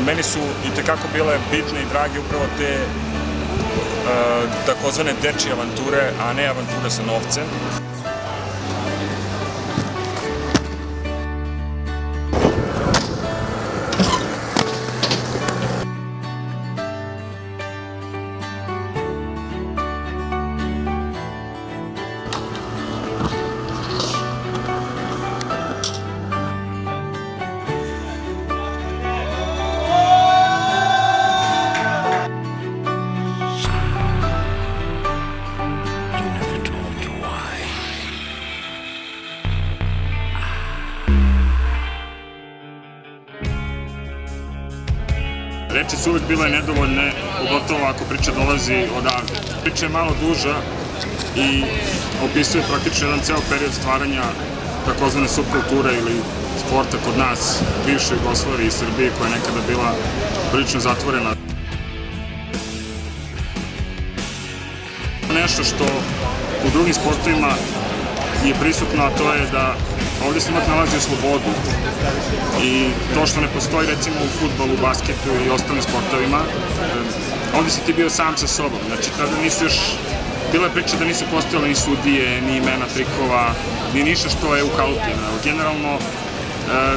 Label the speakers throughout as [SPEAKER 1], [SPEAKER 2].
[SPEAKER 1] meni su i tekako bile bitne i drage upravo te takozvane dečije avanture, a ne avanture sa novcem. Reči su uvijek bile nedovoljne, pogotovo ako priča dolazi odavde. Priča je malo duža i opisuje praktično jedan ceo period stvaranja takozvane subkulture ili sporta kod nas, bivše Jugoslavije i Srbije, koja je nekada bila prilično zatvorena. Nešto što u drugim sportovima je prisutno, a to je da ovdje se imat nalazi u slobodu i to što ne postoji recimo u fudbalu, basketu i ostalim sportovima. Ovdje si ti bio sam sa sobom, znači tada nisu još, bila je priča da nisu postojale ni sudije, ni imena trikova, ni ništa što je u kalupi. Generalno,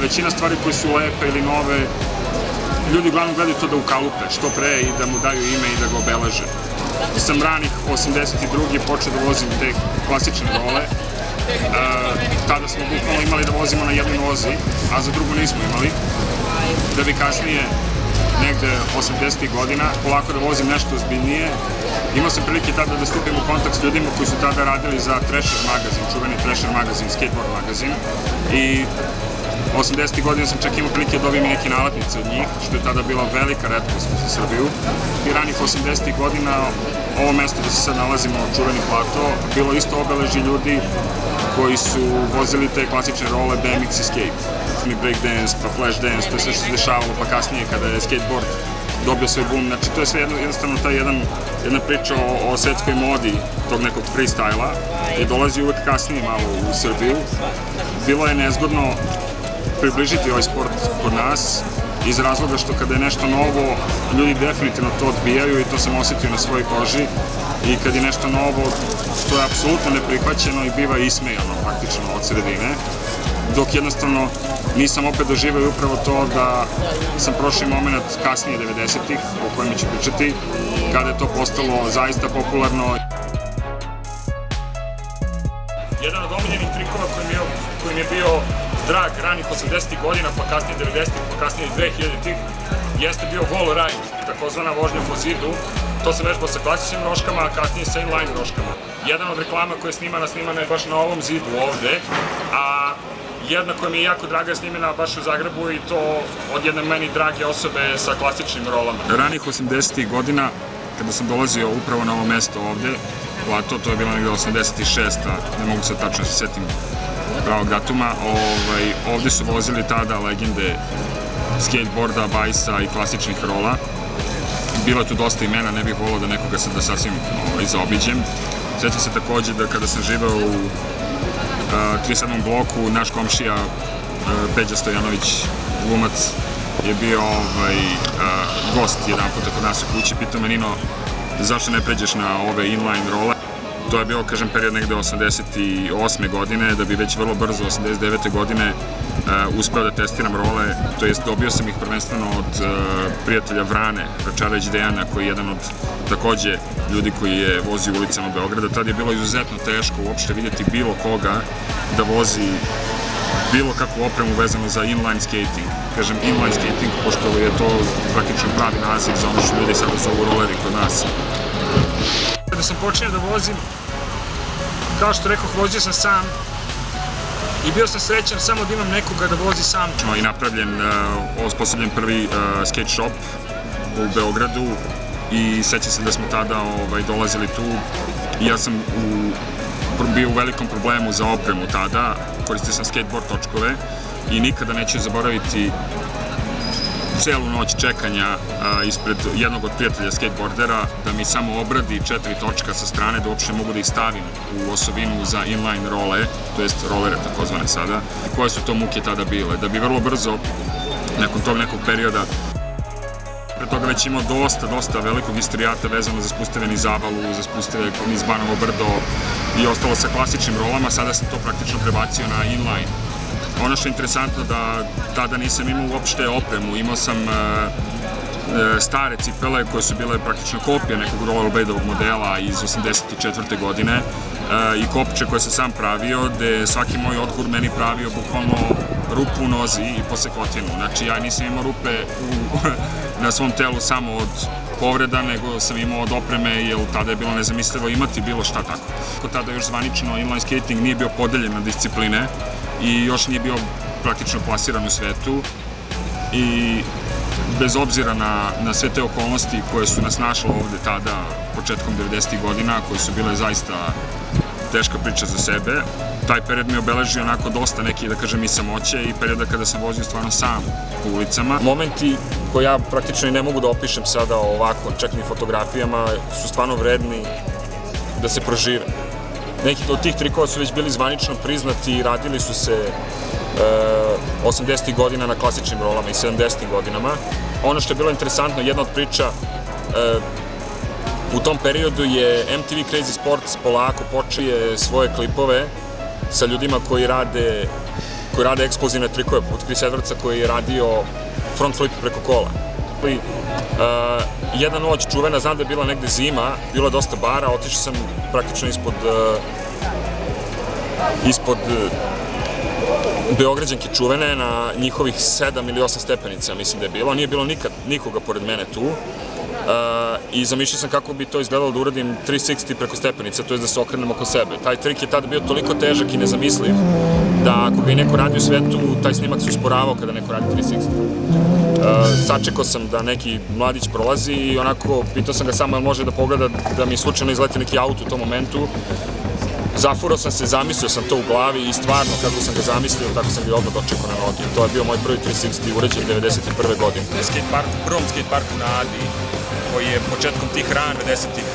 [SPEAKER 1] većina stvari koje su lepe ili nove, ljudi uglavnom gledaju to da ukalupe što pre i da mu daju ime i da ga obeleže. Sam ranih 82. počeo da vozim te klasične role. Tada smo bukvalno imali da vozimo na jednoj nozi, a za drugu nismo imali. Da bi kasnije, negde 80. godina, polako da vozim nešto ozbiljnije. Imao sam prilike tada da stupim u kontakt s ljudima koji su tada radili za Thrasher magazin, čuveni Thrasher magazin, skateboard magazin. I 80. godina sam čak imao prilike da dobijem i neke nalepnice od njih, što je tada bila velika retkost za Srbiju. I ranih 80. godina, ovo mesto gde se sad nalazimo, čuveni plato, bilo isto obeleži ljudi koji su vozili te klasične role BMX i skate. Breakdance, pa flashdance, to je sve što se dešavalo, pa kasnije kada je skateboard dobio svoj boom. Znači, to je sve jednostavno ta jedna priča o svetskoj modi tog nekog freestyla i dolazi uvek kasnije malo u Srbiju. Bilo je nezgodno približiti ovaj sport kod nas iz razloga što kada je nešto novo, ljudi definitivno to odbijaju i to sam osetio na svojoj koži. I kad je nešto novo, to je apsolutno neprihvaćeno i biva ismejano praktično od sredine. Dok jednostavno nisam opet doživao upravo to da sam prošli moment kasnije 90-ih, o kojem ću pričati, kada je to postalo zaista popularno. Jedan od omiljenih trikova koji mi je bio drag ranih 80-ih godina, pa kasnije 90-ih, pa kasnije 2000-ih, jeste bio wall ride, takozvana vožnja po zidu. To se vežbao sa klasičnim noškama, a kasnije sa inline noškama. Jedan od reklama koja je snimana je baš na ovom zidu ovde, a jedna koja mi je jako draga je snimena baš u Zagrebu i to od jedne meni drage osobe sa klasičnim rolama. Ranih 80-ih godina, kada sam dolazio upravo na ovo mesto ovde, plato, to je bilo negde 86-a, ne mogu se tačno se setim pravog datuma, ovde su vozili tada legende skateboarda, bajsa i klasičnih rola. Bilo je tu dosta imena, ne bih volao da nekoga sad da sasvim zaobiđem. Sjećam se takođe da kada sam živeo u 37. bloku, naš komšija Peđa Stojanović, glumac, je bio gost jedan puta kod nas u kući. Pitao me: Nino, zašto ne pređeš na ove inline role? To je bio, kažem, period negde 88. godine, da bi već vrlo brzo, 89. godine, uspeo da testiram role, to jest dobio sam ih prvenstveno od prijatelja Vrane, Račareć Dejana, koji je jedan od takođe ljudi koji je vozio ulicama Beograda. Tad je bilo izuzetno teško uopšte vidjeti bilo koga da vozi bilo kakvu opremu vezano za inline skating. Kažem inline skating, pošto je to praktično pravi naziv za ono što ljudi sada zovu roleri kod nas. Kada sam počeo da vozim, kao što rekoh, vozio sam sam i bio sam srećan samo da imam nekoga da vozi sam. I napravljen, osposobljen prvi skate shop u Beogradu i sećam se da smo tada dolazili tu i ja sam bio u velikom problemu za opremu tada, koristio sam skateboard točkove i nikada neću zaboraviti celu noć čekanja ispred jednog od prijatelja skateboardera da mi samo obradi 4 točka sa strane da uopšte mogu da ih stavim u osovinu za inline role, to jest rolere takozvane sada. Koje su to muke tada bile, da bi vrlo brzo, nakon tog nekog perioda, Pre toga već imao dosta velikog istorijata vezano za spusteve niz Zavalu, za spusteve niz Banovo Brdo i ostalo sa klasičnim rolama, sada sam to praktično prebacio na inline. Ono što je interesantno da tada nisam imao uopšte opremu, imao sam stare cipele koje su bile praktično kopije nekog rollerbladovog modela iz 84. godine i kopče koje sam sam pravio, gde svaki moj otkur meni pravio bukvalno rupu u nozi i posekotinu. Znači ja nisam imao rupe na svom telu samo od povreda, nego sam imao od opreme, jer tada je bilo nezamislivo imati bilo šta tako. Tada još zvanično inline skating nije bio podeljen na discipline i još nije bio praktično plasiran u svetu i bez obzira na sve te okolnosti koje su nas našle ovde tada, početkom 90. godina, koje su bile zaista teška priča za sebe, taj period mi obeležio onako dosta neki, da kažem, i samoće i perioda kada sam vozio stvarno sam po ulicama. Momenti koje ja praktično i ne mogu da opišem sada ovako, čak ni fotografijama, su stvarno vredni da se prožive. Neki od tih trikova su već bili zvanično priznati i radili su se 80. godina na klasičnim rolama i 70. godinama. Ono što je bilo interesantno, jedna od priča, u tom periodu je MTV Crazy Sports polako počuje svoje klipove sa ljudima koji rade eksplozivne trikove, poput Chris Edwardsa koji je radio front flip preko kola. Jedna noć čuvena, znam da je bila negde zima, bilo je dosta bara, otišao sam praktično ispod Beograđanke čuvene na njihovih 7 ili 8 stepenica, mislim da je bilo. Nije bilo nikoga pored mene tu. I zamišljao sam kako bi to izgledalo da uradim 360 preko stepenica, to je da se okrenem oko sebe. Taj trik je tada bio toliko težak i nezamisliv da ako ga i neko radi u svetu, taj snimak se usporavao kada neko radi 360. Sačekao sam da neki mladić prolazi i onako pitao sam ga samo jel može da pogleda da mi slučajno izleti neki auto u tom momentu. Zafurao sam se, zamislio sam to u glavi i stvarno kako sam ga zamislio, tako sam ga odmah dočekao na noge. To je bio moj prvi 360 uređen 1991. godine. Na prvom skateparku na Adi, koji je početkom tih rana 90-ih,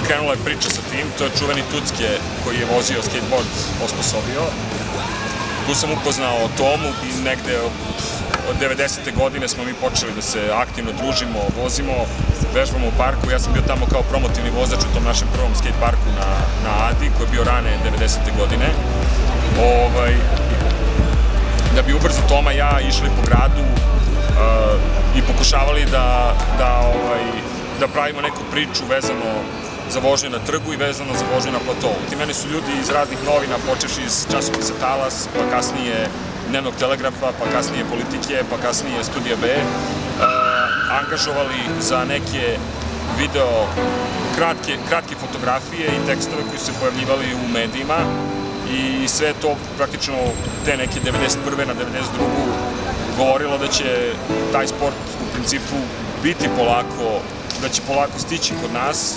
[SPEAKER 1] krenula je priča sa tim, to je čuveni Tucke koji je vozio skateboard, osposobio. Tu sam upoznao Tomu i negde od 90. godine smo mi počeli da se aktivno družimo, vozimo, vežbamo u parku. Ja sam bio tamo kao promotivni vozač u tom našem prvom skate parku na Adi, koji je bio rane 90. godine. Da bi ubrzo Toma i ja išli po gradu i pokušavali da pravimo neku priču vezano za vožnju na trgu i vezano za vožnju na platovu. Ti mene su ljudi iz raznih novina, počevši iz časopisa Talas, pa kasnije Dnevnog telegrafa, pa kasnije Politike, pa kasnije Studija B, angažovali za neke video, kratke fotografije i tekstove koji su se pojavljivali u medijima i sve to praktično te neke 91. na 92. govorilo da će taj sport u principu biti polako, da će polako stići kod nas.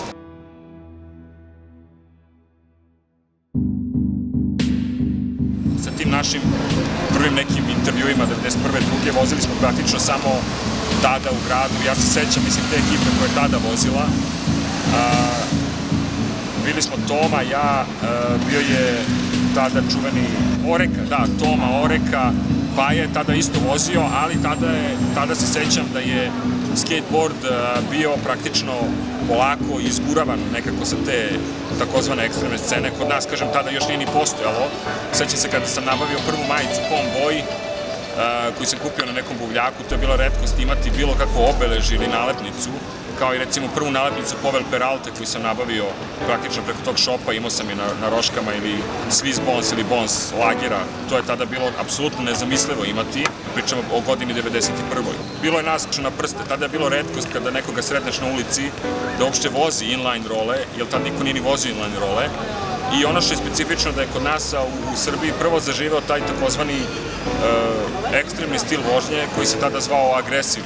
[SPEAKER 1] Sa tim našim prvim nekim intervjuima 91. 2. vozili smo praktično samo tada u gradu. Ja se sećam, mislim, te ekipe koja je tada vozila. Bili smo Toma, ja, bio je tada čuveni Oreka, da, Toma, Oreka, pa je tada isto vozio, ali tada se sećam da je skateboard bio praktično polako izguravan nekako sa te takozvane ekstremne scene. Kod nas, kažem, tada još nije ni postojalo. Sećam se kada sam nabavio prvu majicu Homeboy, koju sam kupio na nekom buvljaku, to je bila retkost imati bilo kakvo obeležje ili nalepnicu, kao i recimo prvu nalepnicu Povel Peralte koju sam nabavio praktično preko tog šopa, imao sam je na Roškama ili Swiss Bones ili Bones lagera, to je tada bilo apsolutno nezamislivo imati, pričamo o godini 91. Bilo je nas na prste, tada je bilo retkost kada nekoga sretneš na ulici da uopšte vozi inline role, jer tad niko nije ni vozio inline role. I ono što je specifično da je kod nas u Srbiji prvo zaživeo taj takozvani ekstremni stil vožnje koji se tada zvao aggressive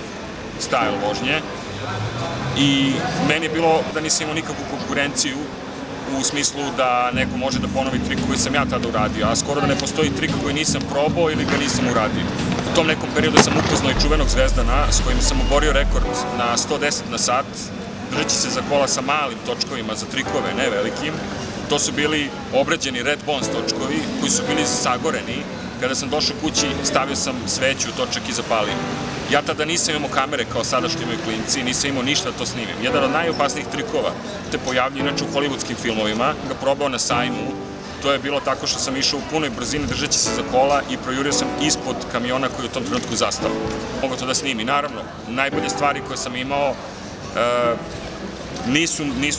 [SPEAKER 1] style vožnje. I meni je bilo da nisam imao nikakvu konkurenciju u smislu da neko može da ponovi trik koji sam ja tada uradio, a skoro da ne postoji trik koji nisam probao ili ga nisam uradio. U tom nekom periodu sam upoznao i čuvenog Zvezdana s kojim sam oborio rekord na 110 na sat, držeći se za kola sa malim točkovima za trikove, ne velikim. To su bili obrađeni Red Bones točkovi koji su bili sagoreni
[SPEAKER 2] Kada sam došao kući, stavio sam sveću u točak i zapalio. Ja tada nisam imao kamere kao sada što imaju klinci, nisam imao ništa da to snimim. Jedan od najopasnijih trikova te pojavlja inače u hollywoodskim filmovima, ga probao na sajmu. To je bilo tako što sam išao u punoj brzini držeći se za kola i projurio sam ispod kamiona koji je u tom trenutku zastao. Mogu to da snimi. Naravno, najbolje stvari koje sam imao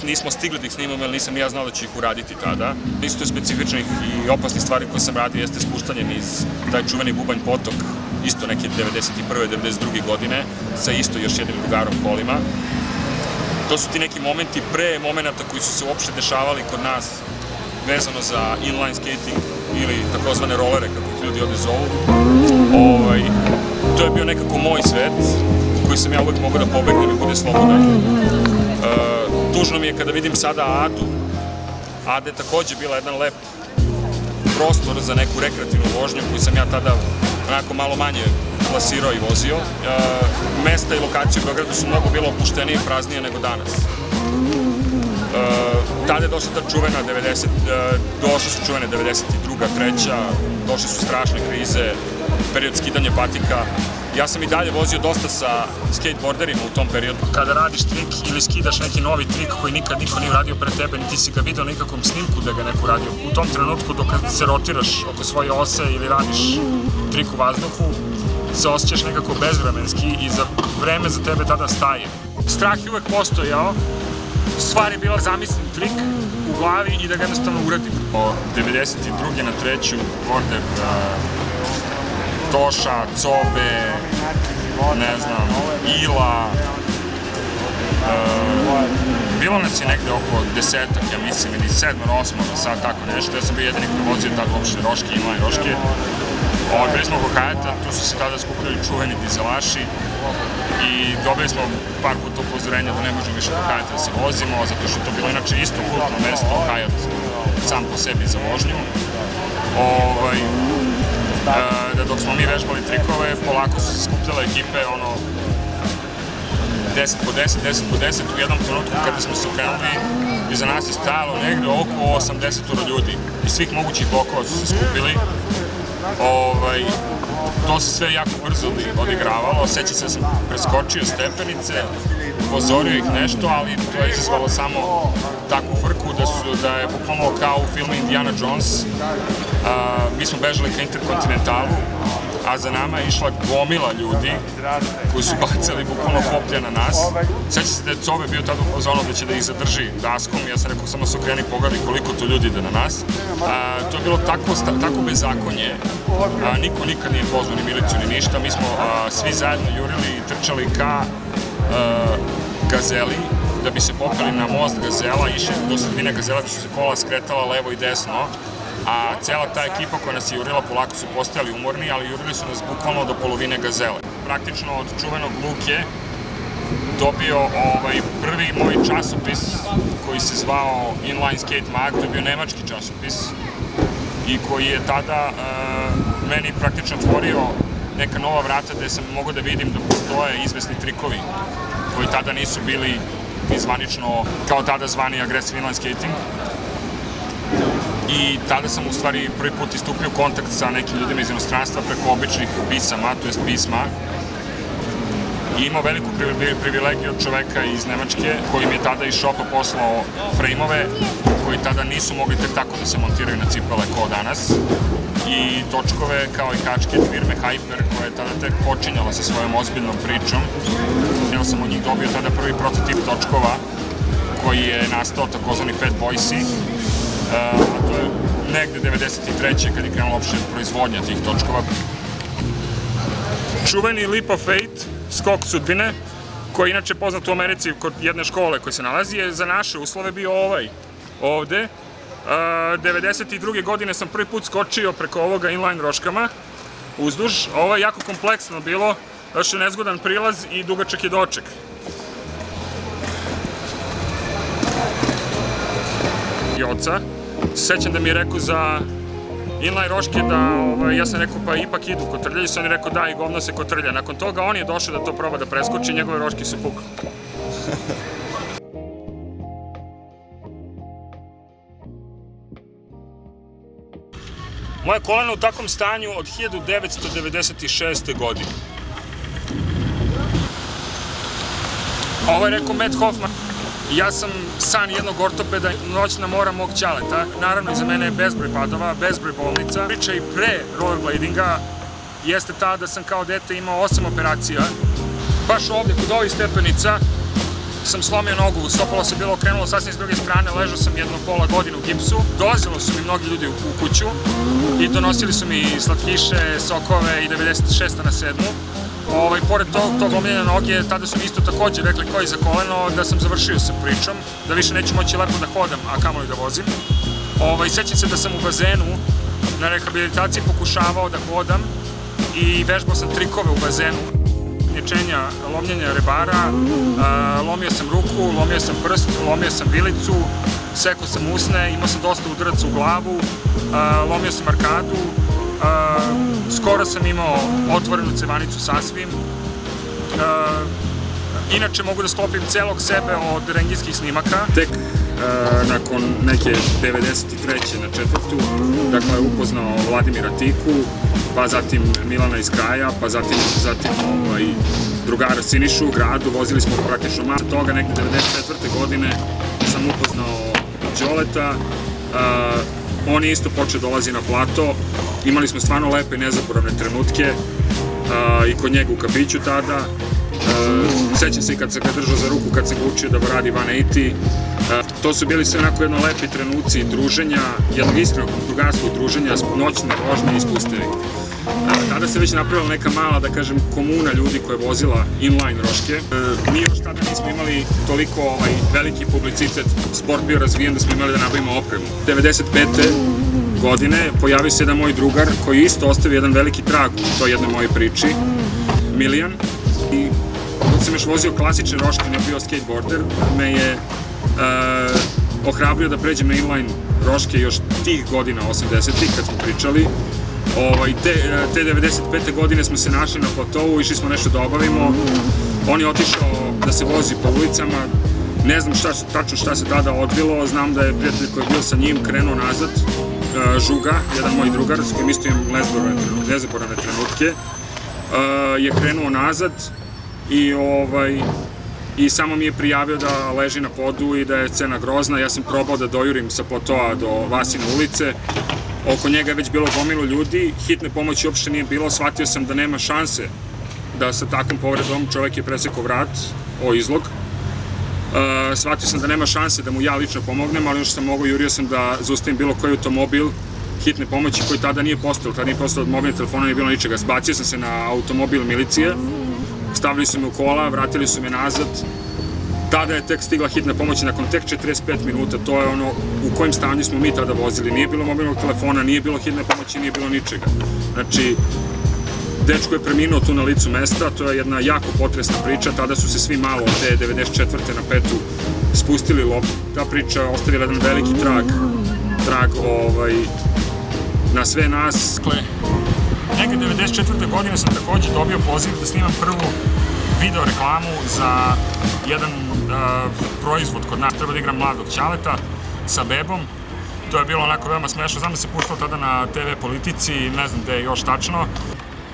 [SPEAKER 2] nismo stigli da ih snimamo, jer nisam ja znao da ću ih uraditi tada. Isto specifičnih i opasnih stvari koje sam radio jeste spuštanje niz taj čuveni Bubanj potok, isto neke 91. 92. godine, sa isto još jednim drugarom kolima. To su ti neki momenti pre momenta koji su se uopšte dešavali kod nas vezano za inline skating ili takozvane rolere, kako ih ljudi ovde zovu. To je bio nekako moj svet u koji sam ja uvek mogao da pobegnem i bude slobodan. Tužno mi je kada vidim sada Adu. Ada je takođe bila jedan lep prostor za neku rekreativnu vožnju koju sam ja tada onako malo manje plasirao i vozio. Mesta i lokacije u Beogradu su mnogo bilo opuštenije i praznije nego danas. Tada je došla ta čuvena 90, došle su čuvene 92. 3. Došle su strašne krize, period skidanja patika. Ja sam i dalje vozio dosta sa skateboarderima u tom periodu. Kada radiš trik ili skidaš neki novi trik koji nikad niko nije uradio pre tebe, niti si ga video na nikakvom snimku da ga neko uradio, u tom trenutku dok se rotiraš oko svoje ose ili radiš trik u vazduhu, se osjećaš nekako bezvremenski i vreme za tebe tada staje. Strah je uvek postojao. Stvar je bila zamislim trik u glavi i da ga jednostavno uradim. Od 92. na 3. border Toša, Cobe, ne znam, Ila. Bilo nas je negde oko 10-ak, ja mislim, ili 7-8, sad tako nešto. Ja sam bio jedini koji vozio tada uopšte roške, inline roške. Bili smo oko Kajata, tu su se tada skupljali čuveni dizelaši i dobili smo par puta upozorenja da ne možemo više oko Kajata da se vozimo, zato što je to bilo inače isto kultno mesto, Kajat sam po sebi za vožnju. Da dok smo mi vežbali trikove, polako su se skupljale ekipe, 10 po 10, 10 po 10, u jednom trenutku kada smo se okrenuli, iza nas je stajalo negde oko 80 ljudi. Iz svih mogućih blokova su se skupili. To se sve jako brzo odigravalo, seća se da sam preskočio stepenice, upozorio ih nešto, ali to je izazvalo samo takvu frku da je bukvalno kao u filmu Indiana Jones. Mi smo bežali ka Interkontinentalu, a za nama je išla gomila ljudi koji su bacali bukvalno koplja na nas. Seća se da je Cobe bio tada u fazonu da će da ih zadrži daskom, ja sam rekao samo se okreni pogledaj koliko to ljudi ide na nas. To je bilo tako bezakonje, niko nikad nije pozvao ni miliciju ni ništa, mi smo svi zajedno jurili i trčali ka Gazeli, da bi se popeli na most Gazela, išli do sredine Gazela gde su se kola skretala levo i desno, a cela ta ekipa koja nas je jurila polako su postajali umorni, ali jurili su nas bukvalno do polovine Gazele. Praktično od čuvenog Luke dobio prvi moj časopis koji se zvao Inline Skate Mag, to je bio nemački časopis i koji je tada meni praktično otvorio neka nova vrata gde sam mogao da vidim da postoje izvesni trikovi koji tada nisu bili zvanično kao tada zvani aggressive inline skating. I tada sam u stvari prvi put istupio kontakt sa nekim ljudima iz inostranstva preko običnih pisama, to jest pisma. I imao veliku privilegiju od čoveka iz Nemačke koji mi je tada iz šopa poslao frejmove koji tada nisu mogli tek tako da se montiraju na cipele kao danas. I točkove kao i kačke od firme Hyper koja je tada tek počinjala sa svojom ozbiljnom pričom. Ja sam od njih dobio tada prvi prototip točkova koji je nastao takozvani Fat Boysi. A to je negde 93. kad je krenula uopšte proizvodnja tih točkova. Čuveni Leap of Fate, skok sudbine, koji je inače poznat u Americi kod jedne škole koji se nalazi, je za naše uslove bio ovde. 92. godine sam prvi put skočio preko ovoga inline roškama uzduž. Ovo je jako kompleksno bilo, još je nezgodan prilaz i dugačak je doček. Joca, sećam da mi je rekao za inline roške da, ja sam rekao pa ipak idu kotrljaju se, on je rekao da i govno se kotrlja. Nakon toga on je došao da to proba da preskoči, njegove roške su pukle.
[SPEAKER 1] Moje koleno u takvom stanju od 1996. godine. Ovo je rekao Matt Hoffman. Ja sam san jednog ortopeda, noćna mora mog ćaleta. Naravno, iza mene je bezbroj padova, bezbroj bolnica. Priča i pre rollerbladinga jeste ta da sam kao dete imao 8 operacija. Baš ovdje, kod ovih stepenica, sam slomio nogu, stopalo se bilo okrenulo sasvim s druge strane, ležao sam jedno pola godine u gipsu. Dolazilo su mi mnogi ljudi u kuću i donosili su mi slatkiše, sokove i 96. na 7. Pored tog lomljenja noge, tada su mi isto također rekli koji za koleno da sam završio sa pričom, da više neću moći lepo da hodam, a kamoli da vozim. Sećam se da sam u bazenu na rehabilitaciji pokušavao da hodam i vežbao sam trikove u bazenu. Lomljenja rebara, lomio sam ruku, lomio sam prst, lomio sam vilicu, sekao sam usne, imao sam dosta udaraca u glavu, lomio sam arkadu, skoro sam imao otvorenu cevanicu sasvim. Inače mogu da sklopim celog sebe od rengijskih snimaka. Tek nakon neke 93. na 4. dakle upoznao Vladimira Tiku, pa zatim Milana iz Kraja, pa zatim drugara Sinišu u gradu, vozili smo praktično masa toga, nekde 94. godine sam upoznao Đoleta, on je isto počeo dolazi na plato, imali smo stvarno lepe i nezaboravne trenutke i kod njega u kafiću tada. Sećam se i kad sam ga držao za ruku, kad sam ga učio da radi 180. To su bili sve onako jedno lepi trenuci druženja, jednog iskrenog drugarskog druženja, noćne vožnje i ispustevi. Tada se već napravila neka mala, da kažem, komuna ljudi koja je vozila inline roške. Mi još tada nismo imali toliko veliki publicitet, sport bio razvijen da smo imali da nabavimo opremu. 95. godine pojavio se jedan moj drugar koji isto ostavio jedan veliki trag u toj jednoj mojoj priči, Milijan. I dok sam još vozio klasične roške, ne bio skateboarder, me je ohrabrio da pređem na inline roške još tih godina, 80-ih, kad smo pričali. Te 95. godine smo se našli na platovu, išli smo nešto da obavimo. On je otišao da se vozi po ulicama, ne znam tačno šta se tada odvilo, znam da je prijatelj koji je bio sa njim krenuo nazad, Žuga, jedan moj drugar s kojim isto imam nezaboravne trenutke, je krenuo nazad i samo mi je prijavio da leži na podu i da je scena grozna. Ja sam probao da dojurim sa platoa do Vasine ulice. Oko njega je već bilo gomilu ljudi, hitne pomoći uopšte nije bilo, shvatio sam da nema šanse da sa takvom povredom, čovjek je presekao vrat, izlog. Shvatio sam da nema šanse da mu ja lično pomognem, ali ono što sam mogao, jurio sam da zaustavim bilo koji automobil hitne pomoći koji tada nije postojao, tada nije postojao od mobilnih telefona, nije bilo ničega. Zbacio sam se na automobil milicije, stavili su me u kola, vratili su me nazad. Tada je tek stigla hitna pomoć nakon tek 45 minuta, to je ono u kojem stanju smo mi tada vozili. Nije bilo mobilnog telefona, nije bilo hitne pomoći, nije bilo ničega. Znači, dečko je preminuo tu na licu mesta, to je jedna jako potresna priča, tada su se svi malo od te 94. na 5. spustili lop. Ta priča ostavila jedan veliki trag na sve nas. Neke 94. godine sam također dobio poziv da snimam prvu video reklamu za jedan proizvod kod nas. Treba da igram mladog ćaleta sa bebom. To je bilo onako veoma smešno. Znam da se puštalo tada na TV Politici, ne znam gde je još tačno.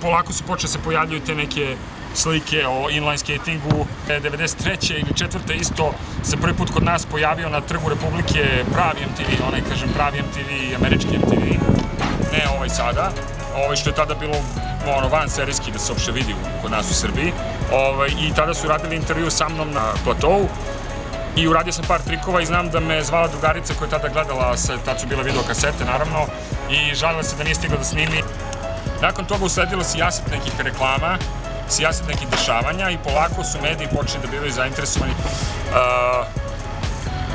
[SPEAKER 1] Polako su počeli se pojavljuju te neke slike o inline skatingu. 93. ili 4. isto se prvi put kod nas pojavio na Trgu Republike pravi MTV, pravi MTV, američki MTV, ne ovaj sada, što je tada bilo van serijski da se uopšte vidi kod nas u Srbiji. I tada su radili intervju sa mnom na platovu i uradio sam par trikova i znam da me zvala drugarica koja je tada gledala, tad su bile videokasete naravno, i žalila se da nije stigla da snimi. Nakon toga usledilo sijaset nekih reklama, sijaset nekih dešavanja i polako su mediji počeli da bivaju zainteresovani.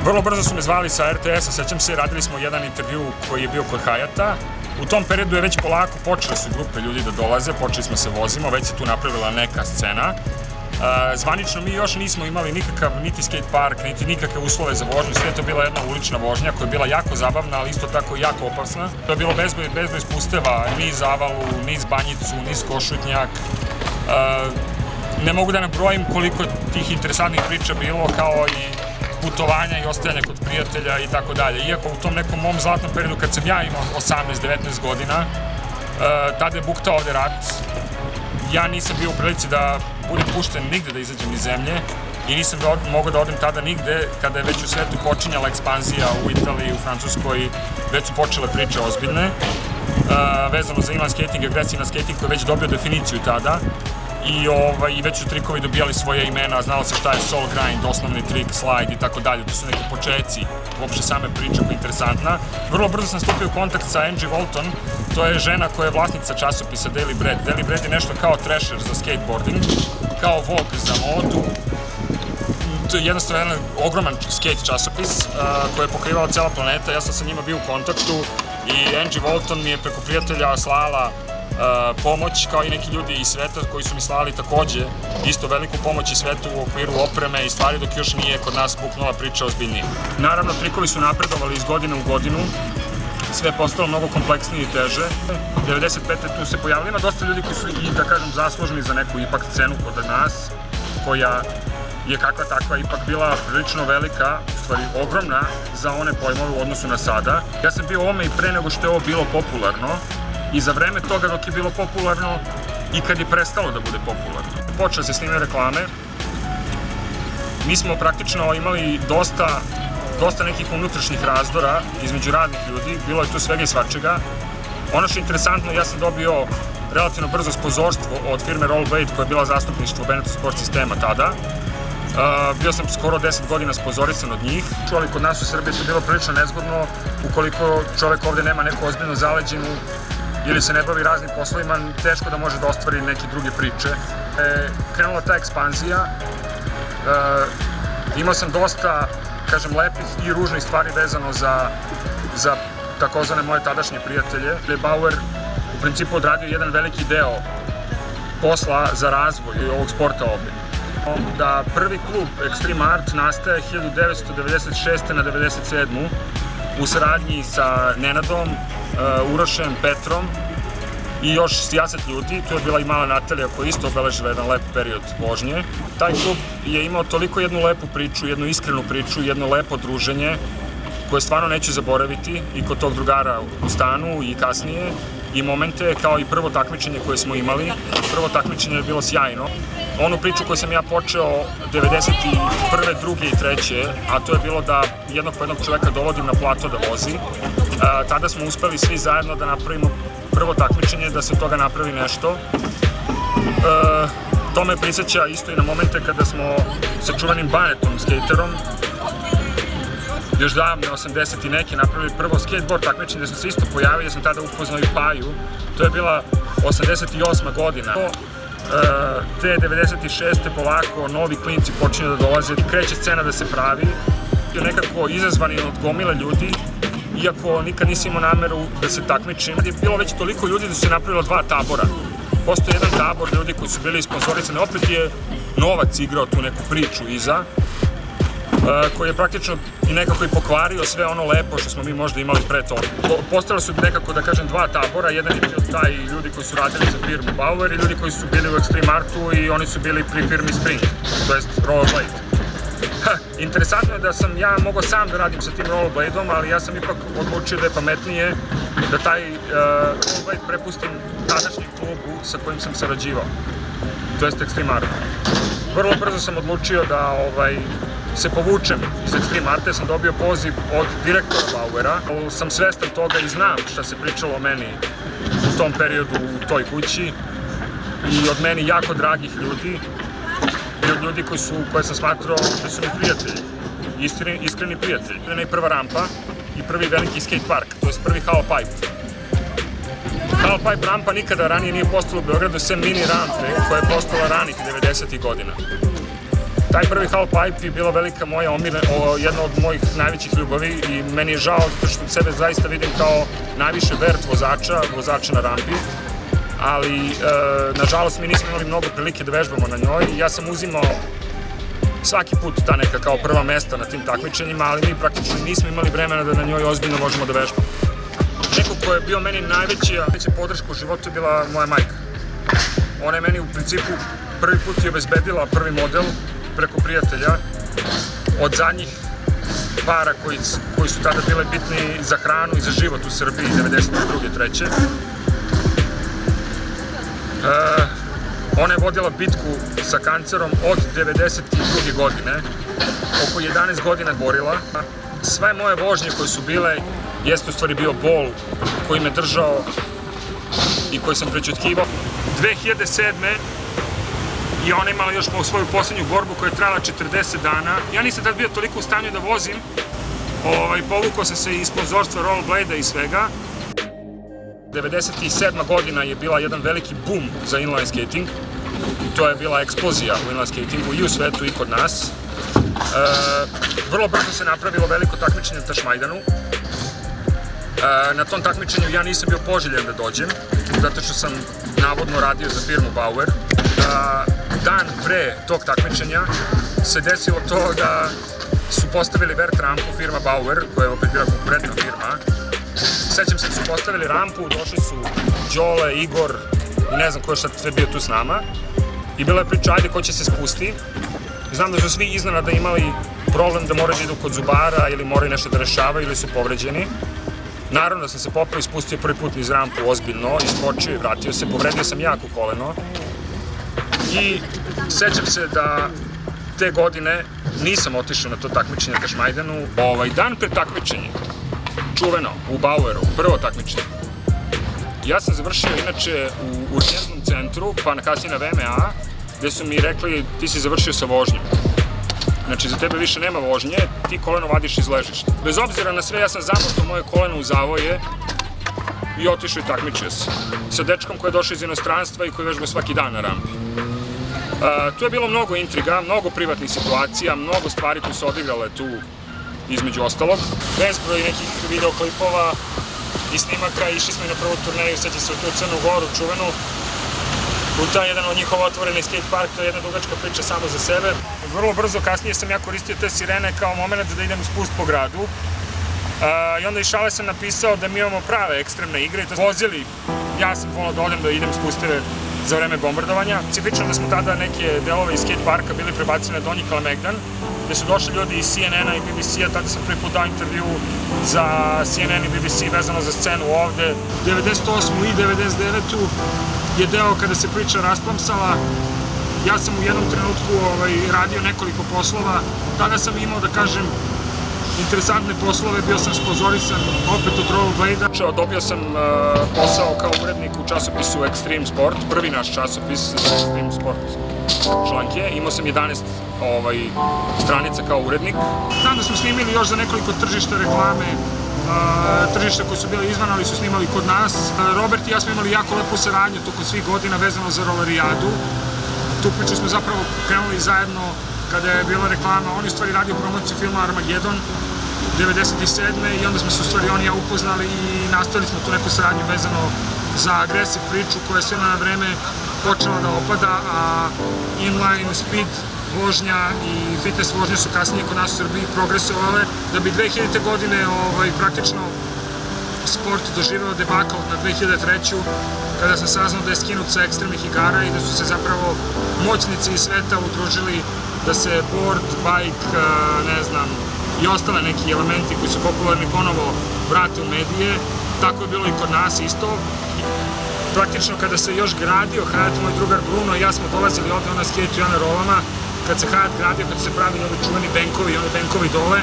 [SPEAKER 1] Vrlo brzo su me zvali sa RTS-a, sećam se, radili smo jedan intervju koji je bio kod Hayata. U tom periodu je već polako počele su grupe ljudi da dolaze, počeli smo se vozimo, već se tu napravila neka scena. Zvanično mi još nismo imali nikakav niti skate park, niti nikakve uslove za vožnju, sve je to bila jedna ulična vožnja koja je bila jako zabavna, ali isto tako jako opasna. To je bilo bezbroj spusteva, niz Avalu, niz Banjicu, niz Košutnjak. Ne mogu da nabrojim koliko tih interesantnih priča bilo, kao i putovanja i ostajanja kod prijatelja i tako dalje. Iako u tom nekom mom zlatnom periodu kad sam ja imao 18-19 godina, tada je buktao ovde rat. Ja nisam bio u prilici da budem pušten nigde da izađem iz zemlje i nisam mogao da odem tada nigde kada je već u svetu počinjala ekspanzija u Italiji, u Francuskoj, već su počele priče ozbiljne, vezano za inline skating, agresivna skating koji je već dobio definiciju tada i već su trikovi dobijali svoje imena, znalo se šta je soul grind, osnovni trik, slide i tako dalje, to su neki početci uopšte same priče koja je interesantna. Vrlo brzo sam stupio u kontakt sa Angie Walton, to je žena koja je vlasnica časopisa Daily Bread. Daily Bread je nešto kao Thrasher za skateboarding, kao Vogue za modu. To je jednostavno jedan ogroman skate časopis koji je pokrivala cela planeta. Ja sam sa njima bio u kontaktu i Angie Walton mi je preko prijatelja slala pomoć, kao i neki ljudi iz sveta koji su mi slali takođe isto veliku pomoć iz sveta u okviru opreme i stvari, dok još nije kod nas buknula priča ozbiljnije. Naravno, trikovi su napredovali iz godine u godinu, sve je postalo mnogo kompleksnije i teže. 95. tu se pojavili, ima dosta ljudi koji su i, da kažem, zaslužni za neku ipak scenu kod nas, koja je kakva takva ipak bila prilično velika, u stvari ogromna, za one pojmove u odnosu na sada. Ja sam bio ovome i pre nego što je ovo bilo popularno, i za vreme toga dok je bilo popularno i kad je prestalo da bude popularno. Počeo se snimaju reklame. Mi smo praktično imali dosta nekih unutrašnjih razdora između radnih ljudi, bilo je tu svega i svačega. Ono što je interesantno, ja sam dobio relativno brzo sponzorstvo od firme Rollerblade koja je bila zastupništvo Benetton Sport sistema tada. Bio sam skoro 10 godina sponzorisan od njih. Ali kod nas u Srbiji to bilo prilično nezgodno ukoliko čovek ovde nema neku ozbiljnu zaleđenu ili se ne bavi raznim poslovima, teško da može da ostvari neke druge priče. Krenula ta ekspanzija, imao sam dosta, kažem, lepih i ružnih stvari vezano za takozvane moje tadašnje prijatelje. Bauer u principu odradio jedan veliki deo posla za razvoj ovog sporta ovde. Da prvi klub Extreme Art nastaje 1996. na 97. u saradnji sa Nenadom, Urošem, Petrom i još sijaset ljudi. Tu je bila i mala Natalija koja isto obeležila jedan lep period vožnje. Taj klub je imao toliko jednu lepu priču, jednu iskrenu priču, jedno lepo druženje koje stvarno neću zaboraviti i kod tog drugara u stanu i kasnije i momente kao i prvo takmičenje koje smo imali. Prvo takmičenje je bilo sjajno. Onu priču koju sam ja počeo 91. 2. i 3. a to je bilo da jednog po jednog čoveka dovodim na plato da vozi. Tada smo uspeli svi zajedno da napravimo prvo takmičenje, da se od toga napravi nešto. To me prisjeća isto i na momente kada smo sa čuvenim Banetom, skaterom, još davne 80 i neki napravili prvo skateboard takmičenje gde sam se isto pojavio, gde sam tada upoznao i Paju. To je bila 88. godina. Te 96. polako novi klinci počinju da dolaze, kreće scena da se pravi, je nekako izazvani od gomile ljudi, iako nikad nisam imao nameru da se takmičim. Je bilo već toliko ljudi da su se napravilo dva tabora. Postoji jedan tabor ljudi koji su bili sponzorisani, opet je novac igrao tu neku priču iza, koji je praktično i nekako i pokvario sve ono lepo što smo mi možda imali pre toga. Postali su nekako, da kažem, dva tabora, jedan je bio taj ljudi koji su radili za firmu Bauer i ljudi koji su bili u Extreme Artu i oni su bili pri firmi Spring, to jest Rollerblade. Interesantno je da sam ja mogao sam da radim sa tim Rollerbladeom, ali ja sam ipak odlučio da je pametnije da taj Rollerblade prepustim tadašnjem klubu sa kojim sam sarađivao, to jest Extreme Artu. Vrlo brzo sam odlučio da se povučem iz Extreme Arte, sam dobio poziv od direktora Bauera. Sam svestan toga i znam šta se pričalo o meni u tom periodu u toj kući i od meni jako dragih ljudi i od ljudi koje sam smatrao da su mi prijatelji, iskreni prijatelji. Jedna je prva rampa i prvi veliki skate park, to je prvi Halfpipe. Halfpipe rampa nikada ranije nije postala u Beogradu, sem mini rampe koja je postala ranih 90. godina. Taj prvi Halfpipe je bila velika moja jedna od mojih najvećih ljubavi i meni je žao zato što sebe zaista vidim kao najviše vert vozača na rampi, ali nažalost mi nismo imali mnogo prilike da vežbamo na njoj i ja sam uzimao svaki put ta neka kao prva mesta na tim takmičenjima, ali mi praktično nismo imali vremena da na njoj ozbiljno možemo da vežbamo. Neko ko je bio meni najveća podrška u životu je bila moja majka. Ona je meni u principu prvi put i obezbedila prvi model preko prijatelja od zadnjih para koji su tada bile bitni za hranu i za život u Srbiji 92. 3. Ona je vodila bitku sa kancerom od 92. godine, oko 11 godina borila. Sve moje vožnje koje su bile, jeste u stvari bio bol koji me držao i koji sam prećutkivao. 2007. i ona imala još svoju posljednju borbu koja je trajala 40 dana. Ja nisam tad bio toliko u stanju da vozim, povukao sam se iz sponzorstva rollerblade i svega. 97. godina je bila jedan veliki boom za inline skating. To je bila eksplozija u inline skatingu i u svetu i kod nas. Vrlo brzo se napravilo veliko takmičenje na Tašmajdanu. Na tom takmičenju ja nisam bio poželjen da dođem, zato što sam navodno radio za firmu Bauer. Dan pre tog takmičenja se desilo to da su postavili vert rampu firma Bauer, koja je opet bila konkurentna firma. Sećam se da su postavili rampu, došli su Đole, Igor i ne znam ko je sad sve bio tu s nama. I bila je priča, ajde ko će se spusti. Znam da su svi iznenada imali problem da moraju da idu kod zubara ili moraju nešto da rešavaju ili su povređeni. Naravno da sam se popao i spustio prvi put niz rampu ozbiljno, iskočio i vratio se, povredio sam jako koleno. I sećam se da te godine nisam otišao na to takmičenje na Tašmajdanu. Dan pred takmičenje, čuveno, u Baueru, prvo takmičenje. Ja sam završio inače u urgentnom centru, pa kasnije na VMA, gde su mi rekli ti si završio sa vožnjom. Znači za tebe više nema vožnje, ti koleno vadiš iz ležišta. Bez obzira na sve, ja sam zamotao moje koleno u zavoje i otišao i takmičio se. Sa dečkom koji je došao iz inostranstva i koji vežba svaki dan na rampi. Tu je bilo mnogo intriga, mnogo privatnih situacija, mnogo stvari koje su odigrale tu između ostalog. Bezbroj nekih videoklipova i snimaka, išli smo i na prvu turneju, sećam se u tu Crnu Goru, čuvenu. U taj jedan od njihova otvoreni skate park, to je jedna dugačka priča samo za sebe. Vrlo brzo kasnije sam ja koristio te sirene kao moment da idem spust po gradu. I onda iz šale sam napisao da mi imamo prave ekstremne igre. Vozili, ja sam volao da odem da idem spusteve za vreme bombardovanja. Specifično da smo tada neke delove iz skate parka bili prebacili na Donji Kalemegdan, gde su došli ljudi iz CNN-a i BBC-a, tada sam prvi put dao intervju za CNN i BBC vezano za scenu ovde. 98. i 99. je deo kada se priča rasplamsala. Ja sam u jednom trenutku radio nekoliko poslova. Tada sam imao, da kažem, interesantne poslove, bio sam sponzorisan opet od rollerblade-a. Dobio sam posao kao urednik u časopisu Extreme Sport, prvi naš časopis za Extreme Sport članke. Imao sam 11 stranica kao urednik. Znam da smo snimili još za nekoliko tržišta reklame, tržišta koji su bili izvan, ali su snimali kod nas. Robert i ja smo imali jako lepu saradnju tokom svih godina vezano za Rollerijadu. Tu priču smo zapravo krenuli zajedno kada je bila reklama. On je u stvari radio promociju filma Armageddon 97. i onda smo se u stvari on i ja upoznali i nastavili smo tu neku saradnju vezano za Aggressive priču koja je sve na vreme počela da opada, a inline, speed vožnja i fitness vožnja su kasnije kod nas u Srbiji progresovale, da bi 2000. godine praktično sport doživeo debakl na 2003. kada sam saznao da je skinut sa ekstremnih igara i da su se zapravo moćnici iz sveta udružili da se board, bike, ne znam, i ostale neki elementi koji su popularni ponovo vrate u medije. Tako je bilo i kod nas isto. Praktično kada se još gradio Hayat, moj drugar Bruno i ja smo dolazili ovde na skejtu i na rolama. Kad se Hayat gradio, kad se pravili ovi čuveni benkovi, oni benkovi dole,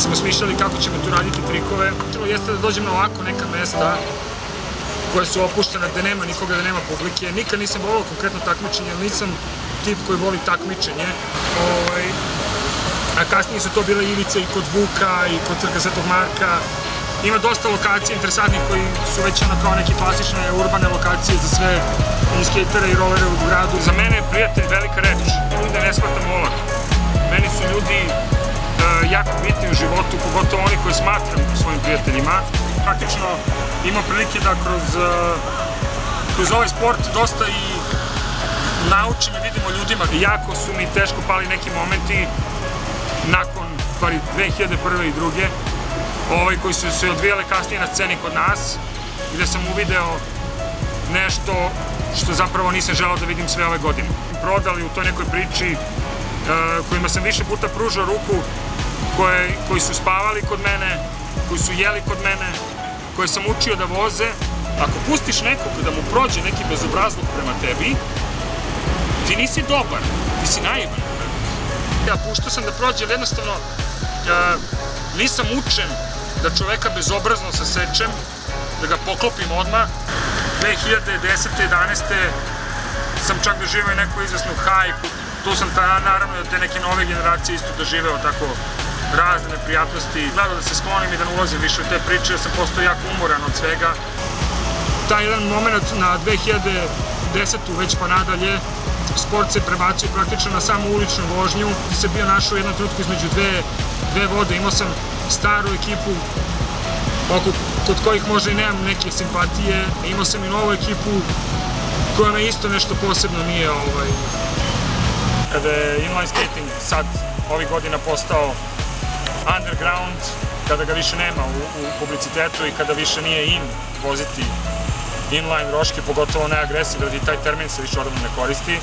[SPEAKER 1] smo smišljali kako ćemo tu raditi trikove. Jeste da dođem na ovako neka mesta koje su opuštene, gde nema nikoga, gde nema publike. Nikad nisam volao konkretno takmičenje, jer nisam tip koji voli takmičenje. A kasnije su to bile ivice i kod Vuka i kod Crkve Svetog Marka. Ima dosta lokacija interesantnih koji su već kao neke klasične urbane lokacije za sve i skejtere i rolere u gradu. Za mene je prijatelj velika reč. Ljude ne shvatam olako. Meni su ljudi jako bitni u životu, pogotovo oni koje smatram svojim prijateljima. Praktično imam prilike da kroz ovaj sport dosta i naučim i vidimo ljudima. Jako su mi teško pali neki momenti nakon 2001. i 2002. Koji su se odvijale kasnije na sceni kod nas, gde sam uvideo nešto što zapravo nisam želao da vidim sve ove godine. Prodali u toj nekoj priči kojima sam više puta pružao ruku koji su spavali kod mene, koji su jeli kod mene, koje sam učio da voze. Ako pustiš nekog da mu prođe neki bezobrazluk prema tebi, ti nisi dobar, ti si naivan. Ja puštao sam da prođe, ali jednostavno nisam učen da čoveka bezobrazno sasečem, da ga poklopim odmah. 2010. 11. sam čak doživao i neku izvesnu hajku. Tu sam naravno od te neke nove generacije isto doživeo tako razne neprijatnosti. Gledao da se sklonim i da ne ulazim više u te priče, jer sam postao jako umoran od svega. Taj jedan moment na 2010. već pa nadalje, sport se prebacio praktično na samu uličnu vožnju. Ti se bio našao u jednom trenutku između dve vode. Imao sam staru ekipu kod kojih možda i nemam neke simpatije. Imao sam i novu ekipu koja me isto nešto posebno nije. Kada je inline skating sad ovih godina postao underground, kada ga više nema u publicitetu i kada više nije in voziti inline roške, pogotovo ne agresiv, jer i taj termin se više odavno ne koristi.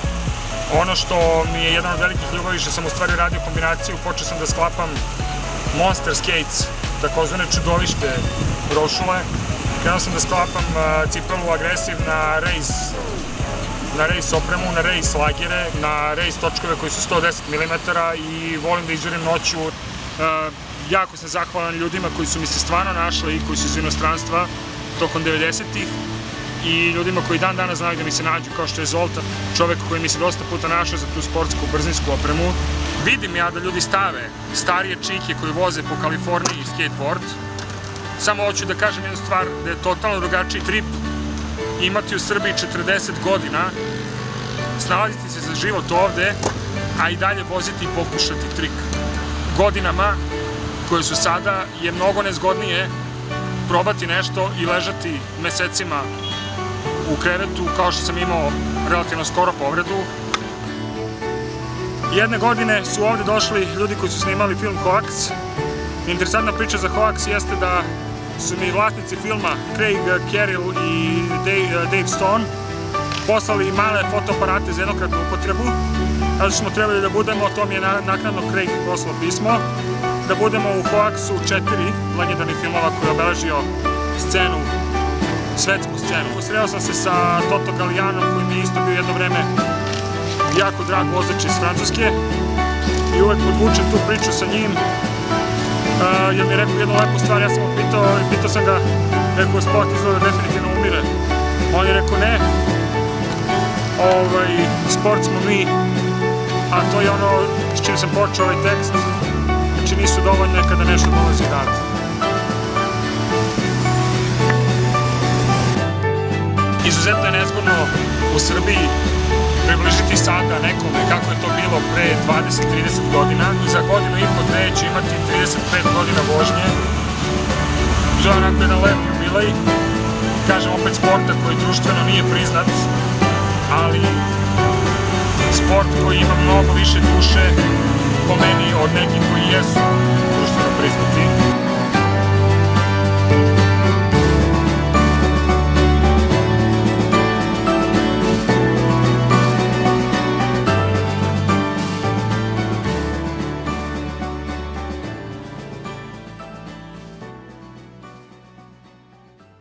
[SPEAKER 1] Ono što mi je jedan od velikih ljubavi, što sam u stvari radio kombinaciju, počeo sam da sklapam monster skates, takozvane čudovište rošule. Krenuo sam da sklapam cipelu agresiv na race opremu, na race lagere, na race točkove koji su 110 mm i volim da izjurim noću. Jako sam zahvalan ljudima koji su mi se stvarno našli i koji su iz inostranstva tokom 90-ih i ljudima koji dan danas znaju da mi se nađu, kao što je Zoltan, čovek koji mi se dosta puta našao za tu sportsku brzinsku opremu. Vidim ja da ljudi stave starije čike koji voze po Kaliforniji skateboard. Samo hoću da kažem jednu stvar, da je totalno drugačiji trip imati u Srbiji 40 godina, snalaziti se za život ovde, a i dalje voziti i pokušati trik. Godinama koje su sada je mnogo nezgodnije probati nešto i ležati mesecima u krevetu, kao što sam imao relativno skoro povredu. Jedne godine su ovde došli ljudi koji su snimali film Hoax. Interesantna priča za Hoax jeste da su mi vlasnici filma, Craig Carroll i Dave Stone, poslali male fotoaparate za jednokratnu upotrebu. Kada smo trebali da budemo, to mi je naknadno Craig poslao pismo, da budemo u Hoaxu 4 legendarnih filmova koji je obeležio scenu, svetsku scenu. Sreo sam se sa Toto Galijanom, koji mi je isto bio jedno vreme jako drag vozač iz Francuske i uvek podvučem tu priču sa njim, jer mi je rekao jednu lepu stvar. Ja sam mu pitao sam ga, rekao, sport izgleda definitivno umire. On je rekao ne, sport smo mi, a to je ono s čim sam počeo ovaj tekst. Znači nisu dovoljne kada nešto dolazi odavde. Izuzetno je nezgodno u Srbiji približiti sada nekome kako je to bilo pre 20-30 godina. Za godinu i po dve ću imati 35 godina vožnje. To je onako jedan lep jubilej. Kažem opet sporta koji društveno nije priznat, ali sport koji ima mnogo više duše po meni od nekih koji jesu društveno priznati.